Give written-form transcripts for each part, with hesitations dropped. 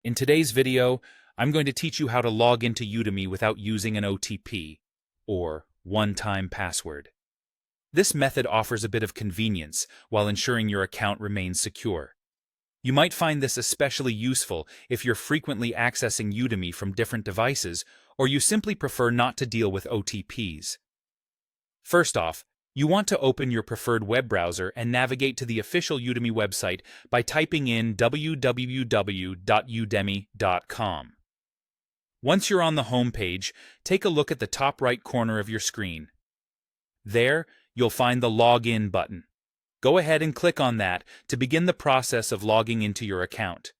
In today's video, I'm going to teach you how to log into Udemy without using an OTP, or one-time password. This method offers a bit of convenience while ensuring your account remains secure. You might find this especially useful if you're frequently accessing Udemy from different devices or you simply prefer not to deal with OTPs. First off, you want to open your preferred web browser and navigate to the official Udemy website by typing in www.udemy.com. Once you're on the home page, take a look at the top right corner of your screen. There, you'll find the Login button. Go ahead and click on that to begin the process of logging into your account.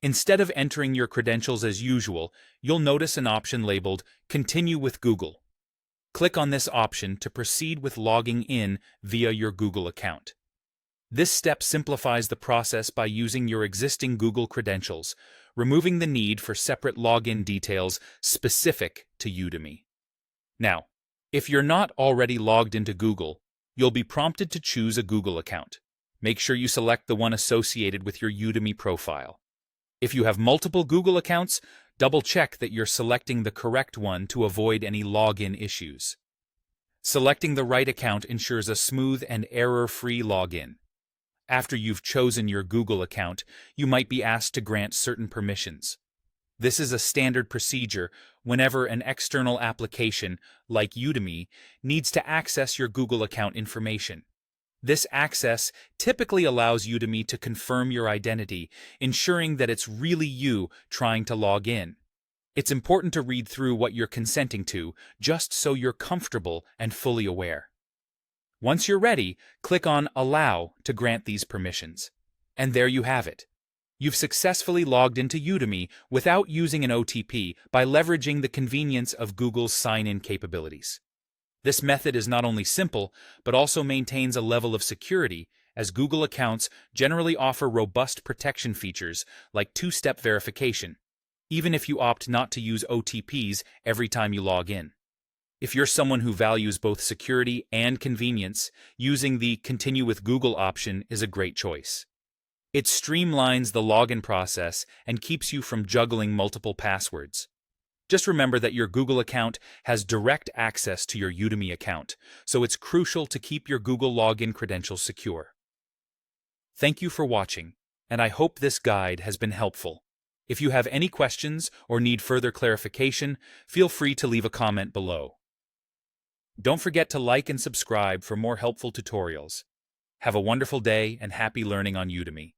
Instead of entering your credentials as usual, you'll notice an option labeled Continue with Google. Click on this option to proceed with logging in via your Google account. This step simplifies the process by using your existing Google credentials, removing the need for separate login details specific to Udemy. Now, if you're not already logged into Google, you'll be prompted to choose a Google account. Make sure you select the one associated with your Udemy profile. If you have multiple Google accounts, double-check that you're selecting the correct one to avoid any login issues. Selecting the right account ensures a smooth and error-free login. After you've chosen your Google account, you might be asked to grant certain permissions. This is a standard procedure whenever an external application, like Udemy, needs to access your Google account information. This access typically allows Udemy to confirm your identity, ensuring that it's really you trying to log in. It's important to read through what you're consenting to, just so you're comfortable and fully aware. Once you're ready, click on Allow to grant these permissions. And there you have it. You've successfully logged into Udemy without using an OTP by leveraging the convenience of Google's sign-in capabilities. This method is not only simple, but also maintains a level of security, as Google accounts generally offer robust protection features like two-step verification, even if you opt not to use OTPs every time you log in. If you're someone who values both security and convenience, using the Continue with Google option is a great choice. It streamlines the login process and keeps you from juggling multiple passwords. Just remember that your Google account has direct access to your Udemy account, so it's crucial to keep your Google login credentials secure. Thank you for watching, and I hope this guide has been helpful. If you have any questions or need further clarification, feel free to leave a comment below. Don't forget to like and subscribe for more helpful tutorials. Have a wonderful day and happy learning on Udemy.